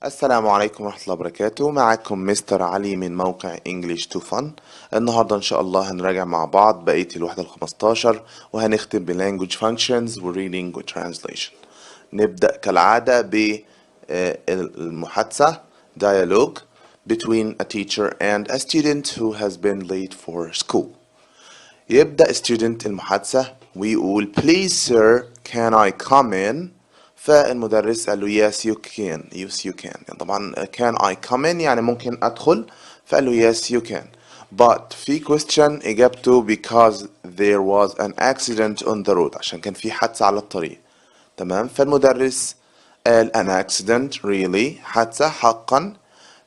السلام عليكم ورحمة الله وبركاته. معكم مستر علي من موقع English to Fun. النهاردة إن شاء الله هنراجع مع بعض بقية الوحدة ال15 وهنختم ب Language Functions و Reading و Translation. نبدأ كالعادة بالمحادثة Dialogue between a teacher and a student who has been late for school. يبدأ student المحادثة ويقول Please sir, can I come in? فالمدرس قال له yes you can يعني طبعا can I come in يعني ممكن أدخل، فقال له yes you can. But في question إجابته because there was an accident on the road، عشان كان في حادثة على الطريق. تمام، فالمدرس قال an accident really، حادثة حقا،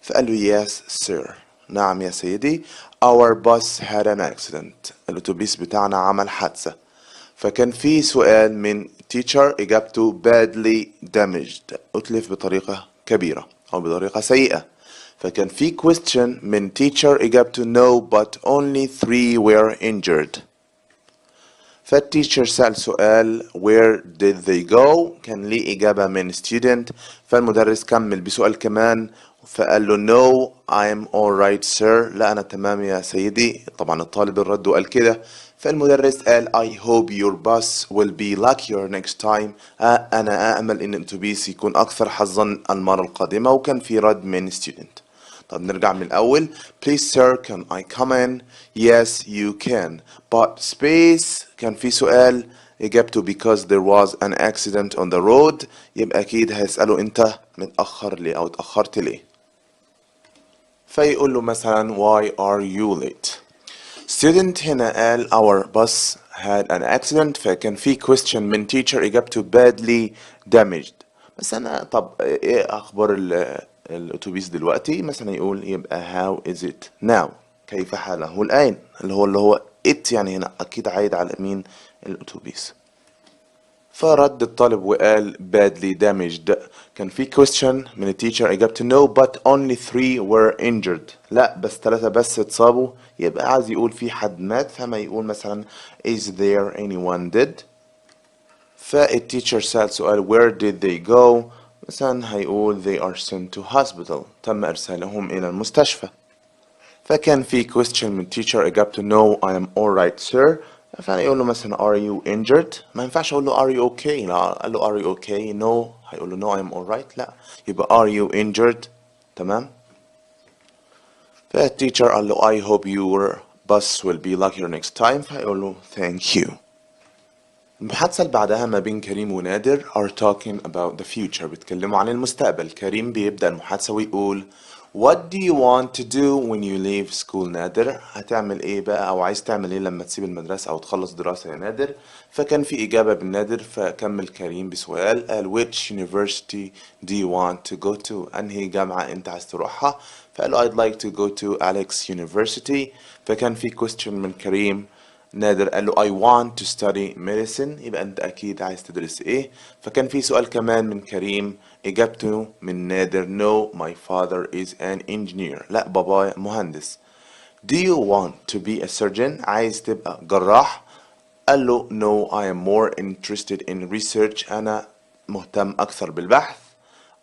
فقال له yes sir، نعم يا سيدي. our bus had an accident، الأتوبيس بتاعنا عمل حادثة. فكان في سؤال من teacher إجابته badly damaged، أتلف بطريقة كبيرة أو بطريقة سيئة. فكان في question من teacher إجابته no but only 3 were injured. فالتيتشر سأل سؤال where did they go، كان ليه إجابة من student، فالمدرس كمل بسؤال كمان فقال له no I'm alright sir، لا أنا تمام يا سيدي. طبعا الطالب الرد وقال كده، فالمدرس قال I hope your bus will be luckier next time، أنا أأمل إن الأتوبيس يكون أكثر حظا المرة القادمة. وكان في رد من student. طب نرجع من الأول. Please sir can I come in؟ Yes you can but space، كان في سؤال إجابته because there was an accident on the road، يبقى أكيد هيسأله أنت متأخر ليه أو اتأخرت ليه. فيقول له مثلا why are you late؟ student هنا قال our bus had an accident، فكان في question من teacher إجابته badly damaged. بس أنا طب إيه أخبار الأتوبيس دلوقتي؟ مثلا يقول يبقى how is it now، كيف حاله الآن، اللي هو it يعني هنا أكيد عايد على مين؟ الأتوبيس. فرد الطالب وقال badly damaged. كان في question من التيتشر إجابته no but only 3 were injured، لا بس 3 بس اتصابوا، يبقى عايز يقول في حد مات، فما يقول مثلا is there anyone dead. فالتيتشر سأل سؤال where did they go، مثلا هيقول they are sent to hospital، تم إرسالهم إلى المستشفى. فكان في question من teacher إجابته no I am alright sir، فأنا يقول له مثلا are you injured، ما ينفعش أقول له are you okay، لا قال له are you okay no، هيقول له no I am alright، لا يبقى are you injured. تمام. فالتيتشر قال له I hope your bus will be luckier next time، فهيقول له thank you. المحادثة اللي بعدها ما بين كريم ونادر are talking about the future، بيتكلموا عن المستقبل. كريم بيبدأ المحادثة ويقول What do you want to do when you leave school؟ نادر هتعمل ايه بقى او عايز تعمل ايه لما تسيب المدرسة او تخلص دراسة يا نادر؟ فكان في إجابة بالنادر، فكمل كريم بسؤال قال Which university do you want to go to؟ أنهي جامعة أنت عايز تروحها؟ فقال له I'd like to go to Alex University. فكان في question من كريم، نادر قال له I want to study medicine، يبقى انت اكيد عايز تدرس ايه. فكان في سؤال كمان من كريم اجابته من نادر no my father is an engineer، لا بابا مهندس. Do you want to be a surgeon؟ عايز تبقى جراح؟ قال له no I am more interested in research، انا مهتم اكثر بالبحث.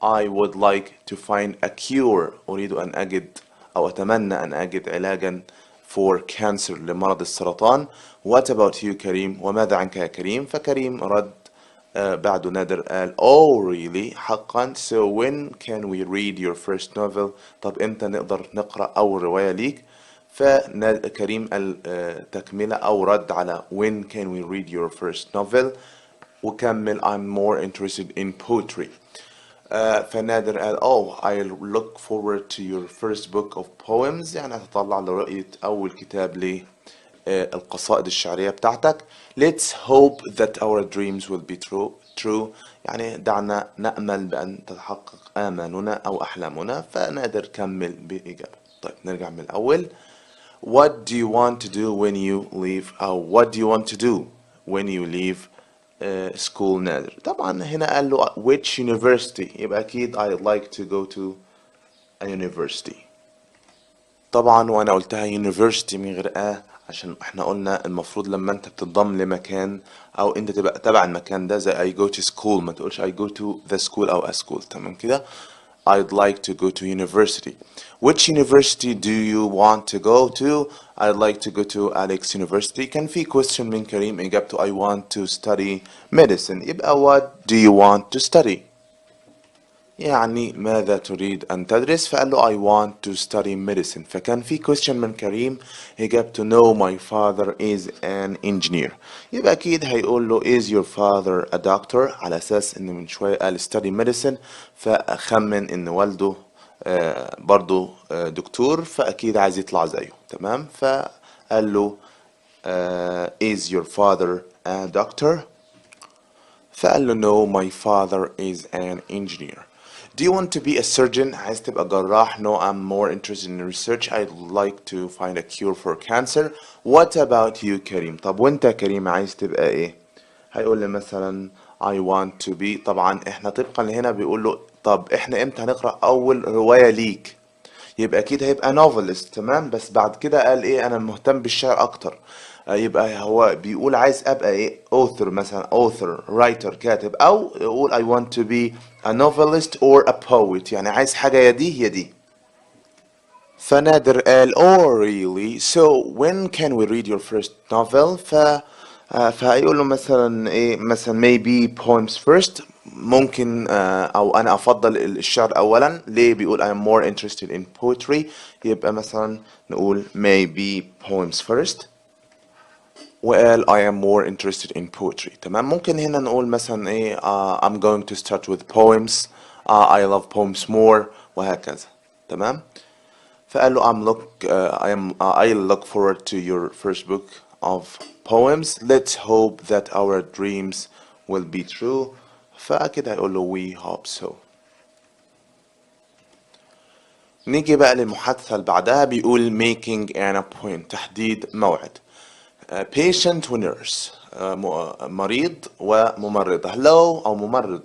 I would like to find a cure، اريد ان اجد او اتمنى ان اجد علاجا for cancer، لمرض السرطان. What about you كريم؟ وماذا عنك يا كريم؟ فكريم رد بعده نادر قال oh really، حقا. So when can we read your first novel؟ طب امتى نقدر نقرأ أول رواية ليك؟ فكريم قال تكملة أو رد على when can we read your first novel، وكمل I'm more interested in poetry. فنادر قال oh I look forward to your first book of poems، يعني هتطلع لرؤية أول كتاب للقصائد الشعرية بتاعتك. Let's hope that our dreams will be true، يعني دعنا نأمل بأن تتحقق آمالنا أو أحلامنا. فنادر كمل بإجابة. طيب نرجع من الأول. What do you want to do when you leave، أو what do you want to do when you leave school نادر؟ طبعا هنا قال له which university، يبقى أكيد I'd like to go to a university. طبعا وأنا قلتها university من غير عشان احنا قلنا المفروض لما انت بتنضم لمكان او انت تبقى تبع المكان ده زي I go to school، ما تقولش I go to the school او a school. تمام كده. I'd like to go to university. Which university do you want to go to? I'd like to go to Alex University. كان في question من كريم إجابته I want to study medicine. يبقى what do you want to study؟ يعني ماذا تريد أن تدرس؟ فقال له I want to study medicine. فكان في question من كريم إجابته no my father is an engineer. يبقى أكيد هيقول له is your father a doctor؟ على أساس إن من شوية قال study medicine فأخمن إن والده برضو دكتور فأكيد عايز يطلع زيه. تمام. فقال له is your father a doctor؟ فقال له no my father is an engineer. Do you want to be a surgeon؟ عايز تبقى جراح؟ No, I'm more interested in research. I'd like to find a cure for cancer. What about you كريم؟ طب وانت يا كريم عايز تبقى ايه؟ هيقول لي مثلا I want to be. طبعا احنا طبقا هنا بيقول له طب احنا امتى هنقرأ اول رواية ليك؟ يبقى اكيد هيبقى نوفلست. تمام. بس بعد كده قال ايه انا مهتم بالشعر اكتر. يبقى هو بيقول عايز ابقى ايه author مثلا author writer كاتب او يقول I want to be a novelist or a poet يعني عايز حاجة يا دي يا دي. فنادر قال oh really so when can we read your first novel؟ فهيقول له مثلا ايه مثلا maybe poems first ممكن او انا افضل الشعر اولا. ليه؟ بيقول I'm more interested in poetry. يبقى مثلا نقول maybe poems first وقال I am more interested in poetry. تمام. ممكن هنا نقول مثلا ايه I'm going to start with poems. I love poems more وهكذا. تمام. فقال له I look forward to your first book of poems. Let's hope that our dreams will be true. فأكيد هيقول له we hope so. نيجي بقى للمحادثة اللي بعدها بيقول making an appointment تحديد موعد. patient و nurse مريض وممرضة. hello أو ممرض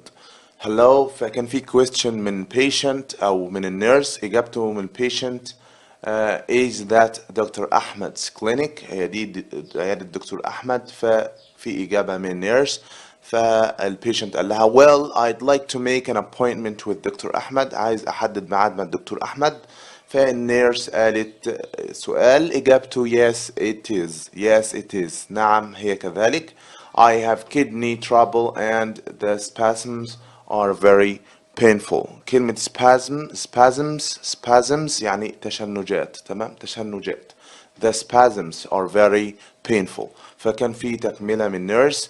hello. فكان في question من patient أو من النيرس إجابته من patient is that Dr. أحمد's clinic؟ هي دي عيادة الدكتور أحمد. ففي إجابة من nurse. فالبيشنت قال لها well I'd like to make an appointment with Dr. أحمد. عايز أحدد ميعاد مع الدكتور أحمد. فالنيرس قالت سؤال إجابته yes it is yes it is نعم هي كذلك. I have kidney trouble and the spasms are very painful. كلمة spasms يعني تشنجات. تمام. تشنجات. The spasms are very painful. فكان في تكملة من nurse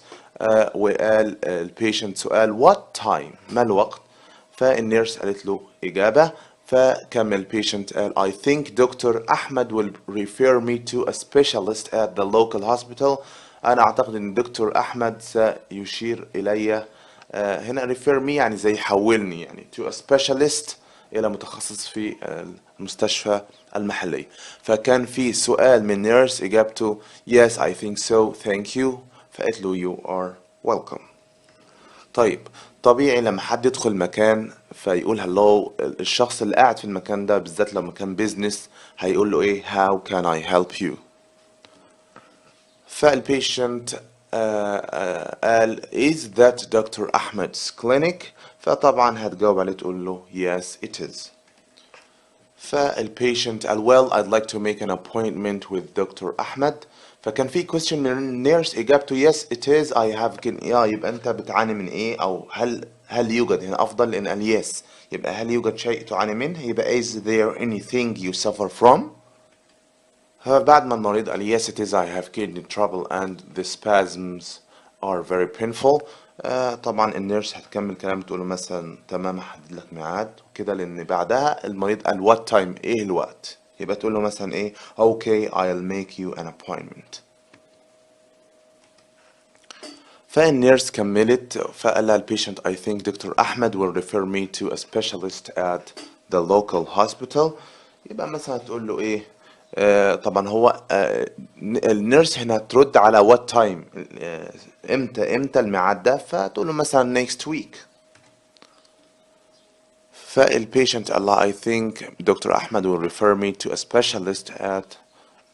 وقال البيشنت سؤال what time ما الوقت؟ فالنيرس قالت له إجابة. فكمل patient قال I think Dr. أحمد will refer me to a specialist at the local hospital. أنا أعتقد أن دكتور أحمد سيشير إلي هنا refer me يعني زي يحولني يعني to a specialist إلى متخصص في المستشفى المحلي. فكان في سؤال من nurse إجابته yes I think so thank you. فقالت له you are welcome. طيب طبيعي لما حد يدخل مكان فيقول hello الشخص اللي قاعد في المكان ده بالذات لو مكان بيزنس هيقول له ايه how can I help you؟ فالبيشنت قال is that Dr. Ahmed's clinic؟ فطبعا هتجاوب عليه تقول له yes it is. فالبيشنت قال well I'd like to make an appointment with Dr. أحمد. فكان في question من nurse إجابته yes it is I have يبقى أنت بتعاني من إيه أو هل يوجد هنا أفضل لأن قال yes يبقى هل يوجد شيء تعاني منه يبقى is there anything you suffer from؟ بعد ما المريض قال yes it is I have kidney trouble and the spasms are very painful. طبعا النيرس هتكمل كلام تقول له مثلا تمام هحدد لك ميعاد وكده لأن بعدها المريض قال what time إيه الوقت يبقى تقول له مثلا إيه okay I'll make you an appointment. فالنيرس كملت فقال لها البيشنت I think Dr. أحمد will refer me to a specialist at the local hospital. يبقى مثلا تقول له إيه طبعا هو النيرس هنا ترد على what time امتى الميعاد ده فتقول له مثلا next week. فالبيشنت قال لها I think Dr. أحمد will refer me to a specialist at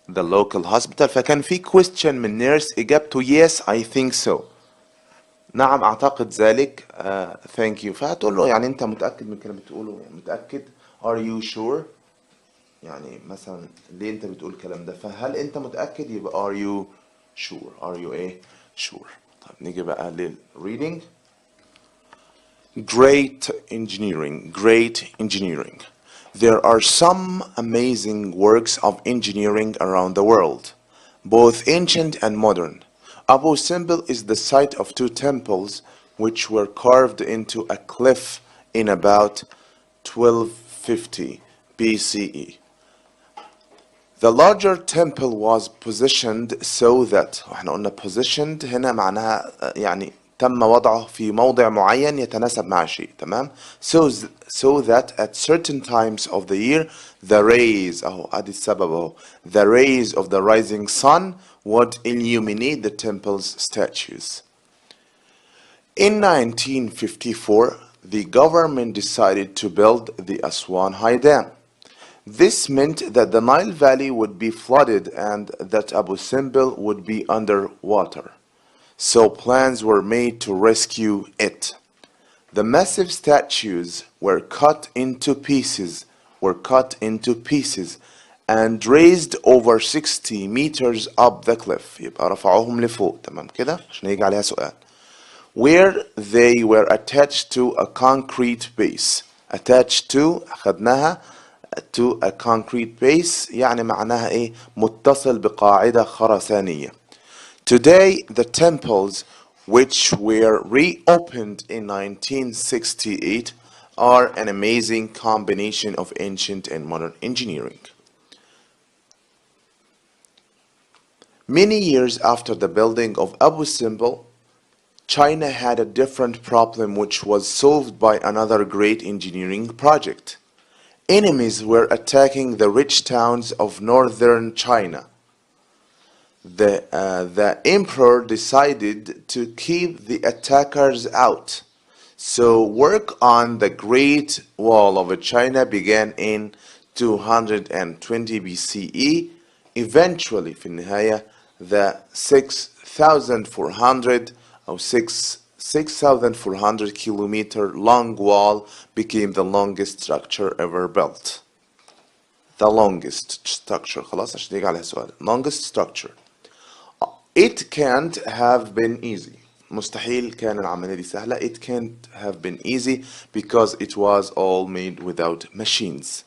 the local hospital. فكان في question من nurse إجابته yes I think so. نعم أعتقد ذلك. thank you. فهتقول له يعني أنت متأكد من الكلام اللي بتقوله؟ يعني متأكد. are you sure؟ يعني مثلا ليه أنت بتقول الكلام ده؟ فهل أنت متأكد يبقى are you sure. are you إيه sure. طيب نيجي بقى للreading. Great engineering. Great engineering. There are some amazing works of engineering around the world, both ancient and modern. Abu Simbel is the site of two temples which were carved into a cliff in about 1250 BCE. The larger temple was positioned so that واحنا قلنا positioned هنا معناها يعني تم وضعه في موضع معين يتناسب مع شيء. تمام. so that at certain times of the year the rays اهو ادي السبب اهو the rays of the rising sun would illuminate the temple's statues. In 1954 the government decided to build the Aswan High Dam. This meant that the Nile Valley would be flooded and that Abu Simbel would be underwater. So plans were made to rescue it. The massive statues were cut into pieces and raised over 60 meters up the cliff. يبقى رفعوهم لفوق. تمام كده عشان يجي عليها سؤال. Where they were attached to a concrete base. Attached to أخدناها to a concrete base يعني معناها ايه متصل بقاعدة خرسانية. Today the temples which were reopened in 1968 are an amazing combination of ancient and modern engineering. Many years after the building of Abu Simbel, China had a different problem which was solved by another great engineering project. Enemies were attacking the rich towns of northern China. The emperor decided to keep the attackers out. So work on the Great Wall of China began in 220 BCE. Eventually في النهاية the 6,400 أو 6,400 kilometer long wall became the longest structure ever built. The longest structure. خلاص عشان يجي عليها سؤال. Longest structure. It can't have been easy. مستحيل كان العملية دي سهلة. It can't have been easy because it was all made without machines.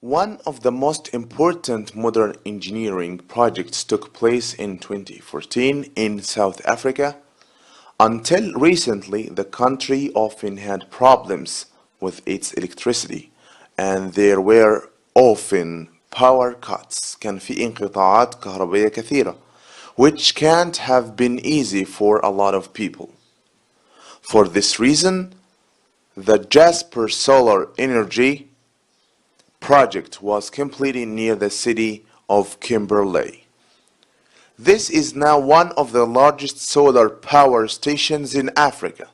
One of the most important modern engineering projects took place in 2014 in South Africa. Until recently, the country often had problems with its electricity, and there were often power cuts. كان في انقطاعات كهربائية كثيرة, which can't have been easy for a lot of people. For this reason, the Jasper Solar Energy project was completed near the city of Kimberley. This is now one of the largest solar power stations in Africa.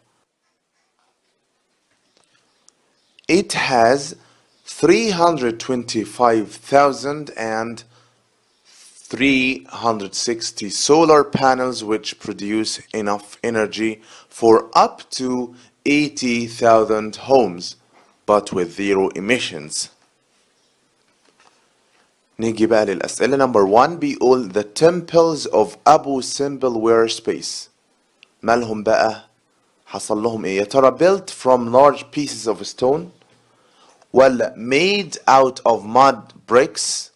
It has 325,360 solar panels which produce enough energy for up to 80,000 homes, but with zero emissions. نيجي بقى للأسئلة. Number 1 بيقول the temples of Abu Simbel were space. مالهم بقى؟ حصل لهم ايه؟ يا ترى built from large pieces of stone ولا made out of mud bricks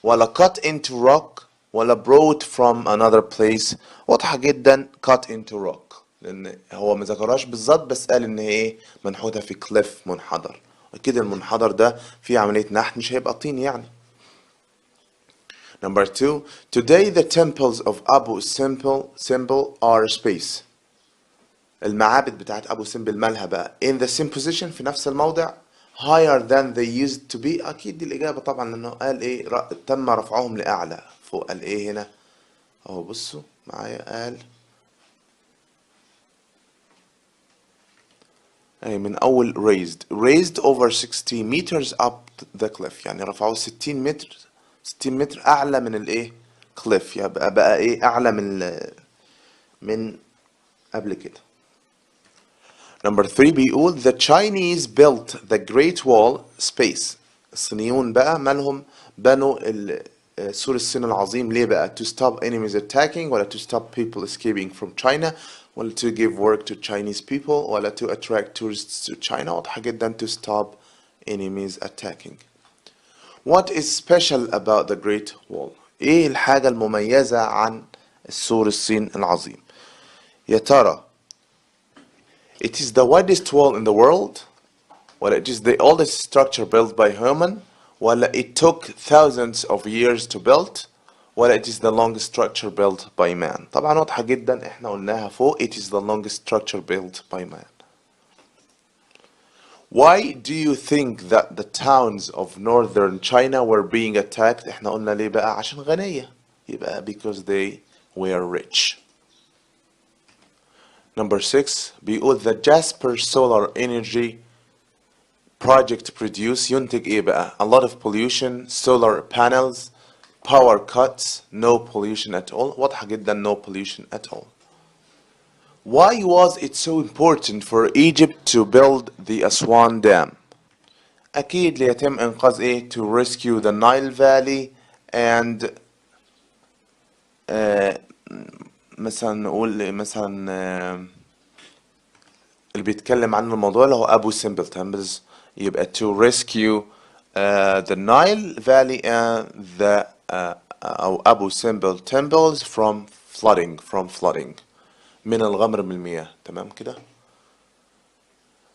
ولا cut into rock ولا brought from another place. واضحة جدا cut into rock لأن هو ما ذكرهاش بالظبط بس قال إن هي ايه منحوتة في cliff منحدر. أكيد المنحدر ده فيه عملية نحت مش هيبقى طين يعني. Number 2 today the temples of Abu Simbel are space. المعابد بتاعت أبو سمبل مالها بقى in the same position في نفس الموضع higher than they used to be. أكيد دي الإجابة طبعا لأنه قال إيه تم رفعهم لأعلى. فوق قال إيه هنا أهو بصوا معايا قال أي من أول raised over 60 meters up the cliff يعني رفعوه 60 متر أعلى من الإيه cliff يبقى بقى إيه أعلى من قبل كده. Number 3 بيقول the Chinese built the Great Wall space. الصينيون بقى مالهم بنوا سور الصين العظيم ليه بقى؟ To stop enemies attacking ولا to stop people escaping from China ولا to give work to Chinese people ولا to attract tourists to China. واضحة جدا to stop enemies attacking. What is special about the Great Wall? ايه الحاجة المميزة عن السور الصين العظيم؟ يا ترى it is the widest wall in the world ولا it is the oldest structure built by human ولا it took thousands of years to build ولا it is the longest structure built by man. طبعا واضحة جدا احنا قلناها فوق it is the longest structure built by man. Why do you think that the towns of northern China were being attacked? احنا قلنا ليه بقى؟ عشان غنية. يبقى because they were rich. Number 6 بيقول the Jasper solar energy project produce ينتج ايه بقى؟ A lot of pollution, solar panels, power cuts, no pollution at all. واضحة جدا no pollution at all. Why was it so important for Egypt to build the Aswan Dam? أكيد ليتم إنقاذ إيه؟ To rescue the Nile Valley and مثلا نقول مثلا اللي بيتكلم عن الموضوع اللي هو أبو سمبل temples يبقى to rescue the Nile Valley and the أو أبو سمبل temples from flooding من الغمر من المياه. تمام كده.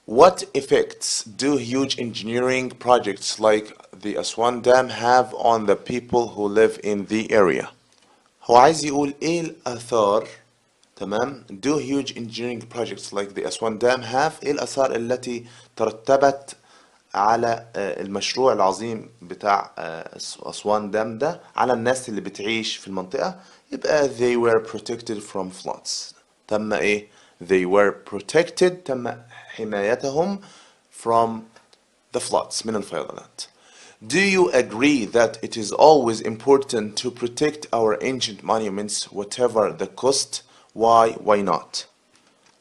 What effects do huge engineering projects like the Aswan Dam have on the people who live in the area? هو عايز يقول ايه الآثار تمام do huge engineering projects like the Aswan Dam have ايه الآثار التي ترتبت على المشروع العظيم بتاع أسوان دام ده على الناس اللي بتعيش في المنطقة. يبقى they were protected from floods. تم ايه they were protected تم حمايتهم from the floods من الفيضانات. Do you agree that it is always important to protect our ancient monuments whatever the cost? Why not?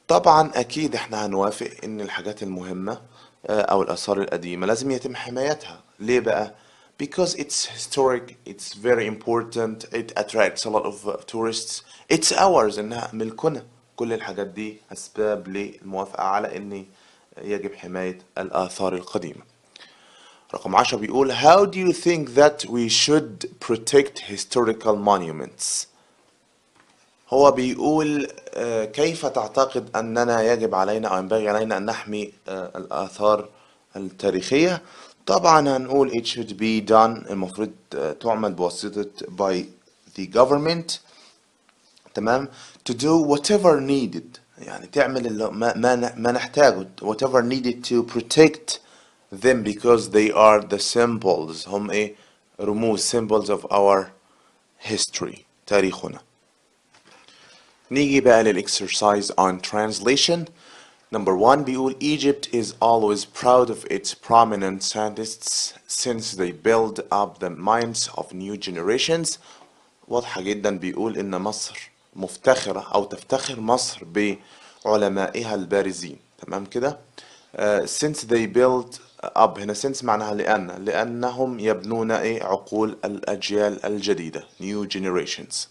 طبعا أكيد احنا هنوافق إن الحاجات المهمة أو الآثار القديمة لازم يتم حمايتها. ليه بقى؟ Because it's historic, it's very important, it attracts a lot of tourists, it's ours إنها ملكنا. كل الحاجات دي أسباب للموافقة على إن يجب حماية الآثار القديمة. رقم 10 بيقول How do you think that we should protect historical monuments? هو بيقول كيف تعتقد أننا يجب علينا أو ينبغي علينا أن نحمي الآثار التاريخية؟ طبعا هنقول it should be done المفروض تعمل بواسطة by the government تمام to do whatever needed يعني تعمل ما نحتاجه whatever needed to protect them because they are the symbols هم ايه رموز symbols of our history تاريخنا. نيجي بقى للexercise on translation. Number 1 بيقول Egypt is always proud of its prominent scientists since they build up the minds of new generations. واضحة جدا بيقول إن مصر مفتخرة أو تفتخر مصر بعلمائها البارزين. تمام كده. since they build up هنا since معناها لأنهم يبنون إيه عقول الأجيال الجديدة new generations.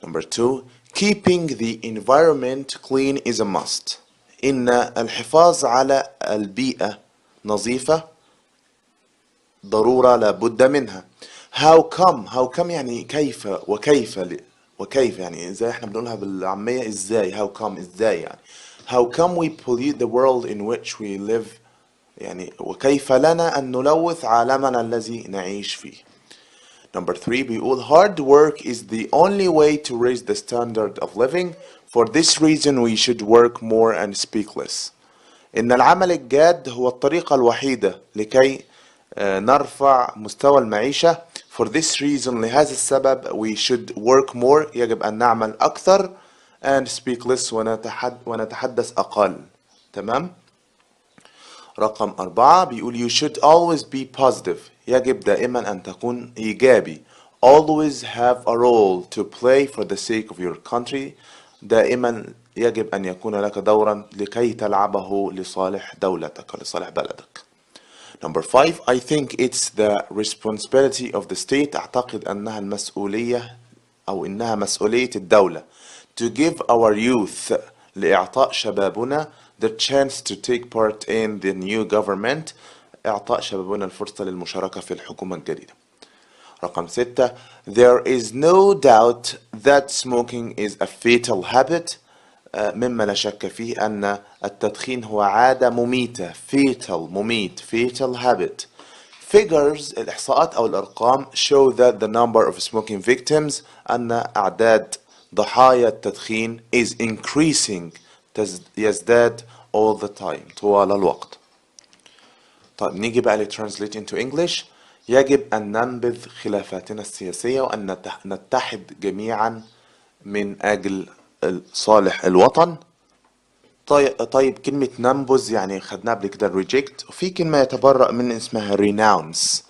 Number 2 keeping the environment clean is a must. إن الحفاظ على البيئة نظيفة ضرورة لابد منها. How come يعني كيف وكيف يعني زي احنا بنقولها بالعامية ازاي how come ازاي يعني how come we pollute the world in which we live يعني وكيف لنا أن نلوث عالمنا الذي نعيش فيه. Number 3 بيقول hard work is the only way to raise the standard of living. For this reason we should work more and speak less. إن العمل الجاد هو الطريقة الوحيدة لكي نرفع مستوى المعيشة. For this reason لهذا السبب we should work more يجب أن نعمل أكثر and speak less ونتحدث أقل. تمام. رقم 4 بيقول you should always be positive يجب دائما أن تكون إيجابي. Always have a role to play for the sake of your country. دائما يجب أن يكون لك دورا لكي تلعبه لصالح دولتك ولصالح بلدك. Number 5, I think it's the responsibility of the state. أعتقد أنها المسؤولية أو إنها مسؤولية الدولة to give our youth لإعطاء شبابنا the chance to take part in the new government. إعطاء شبابنا الفرصة للمشاركة في الحكومة الجديدة. رقم 6, there is no doubt that smoking is a fatal habit. مما لا شك فيه أن التدخين هو عادة مميتة. مميت fatal habit. Figures الإحصاءات أو الأرقام show that the number of smoking victims أن أعداد ضحايا التدخين is increasing يزداد all the time طوال الوقت. طيب نيجي بقى translate into English. يجب أن ننبذ خلافاتنا السياسية وأن نتحد جميعا من أجل صالح الوطن. طيب كلمة ننبذ يعني خدناها قبل كده reject، وفي كلمة يتبرأ من اسمها renounce.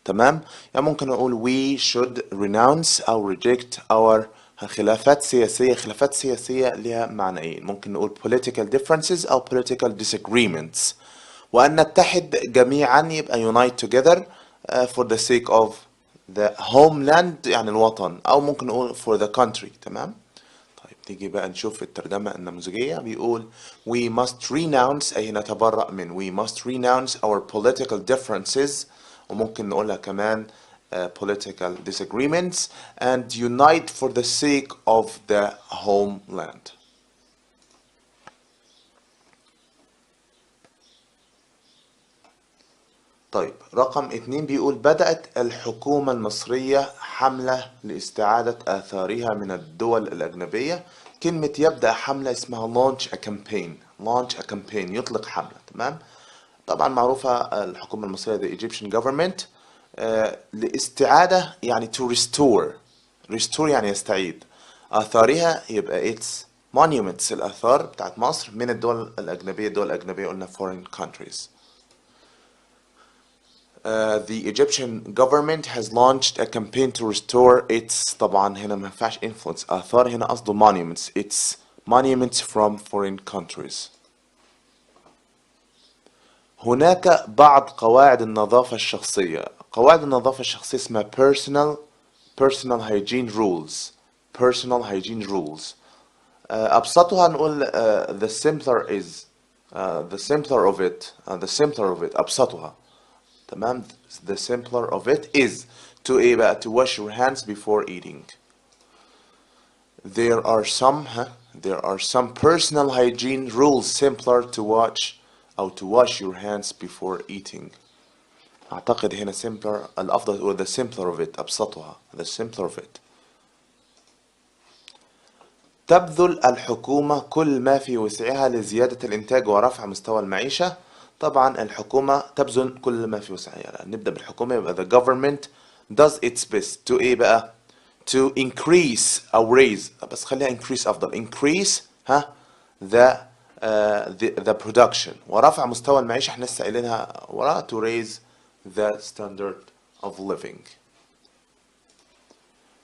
تمام؟ يعني ممكن أقول we should renounce أو reject our خلافات سياسية. خلافات سياسية لها معنيين، ممكن نقول political differences أو political disagreements. وأن نتحد جميعا يبقى unite together for the sake of the homeland يعني الوطن، أو ممكن نقول for the country. تمام؟ طيب نيجي بقى نشوف الترجمة النموذجية. بيقول we must renounce أي نتبرأ من we must renounce our political differences، وممكن نقولها كمان political disagreements and unite for the sake of the homeland. طيب رقم 2 بيقول بدأت الحكومة المصرية حملة لاستعادة آثارها من الدول الأجنبية. كلمة يبدأ حملة اسمها launch a campaign يطلق حملة. تمام؟ طبعا معروفة الحكومة المصرية the Egyptian government. لاستعادة يعني to restore يعني يستعيد. آثارها يبقى it's monuments الآثار بتاعت مصر من الدول الأجنبية. الدول الأجنبية قلنا foreign countries. The Egyptian government has launched a campaign to restore its طبعا هنا ما ينفعش influence آثار، هنا قصده monuments. It's monuments from foreign countries. هناك بعض قواعد النظافة الشخصية. قواعد النظافة الشخصية اسمها personal hygiene rules. أبسطها نقول the simpler of it أبسطها. تمام؟ the simpler of it is to إيه بقى to wash your hands before eating. There are some personal hygiene rules simpler to wash your hands before eating. أعتقد هنا simpler الأفضل تقول the simpler of it أبسطها the simpler of it. تبذل الحكومة كل ما في وسعها لزيادة الإنتاج ورفع مستوى المعيشة. طبعا الحكومة تبذل كل ما في وسعها. نبدأ بالحكومة يبقى the government does its best to إيه بقى to increase أو raise، بس خليها increase أفضل. increase the production ورفع مستوى المعيشة. احنا لسه قايلينها ورا to raise the standard of living.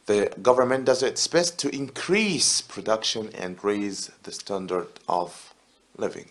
The government does its best to increase production and raise the standard of living.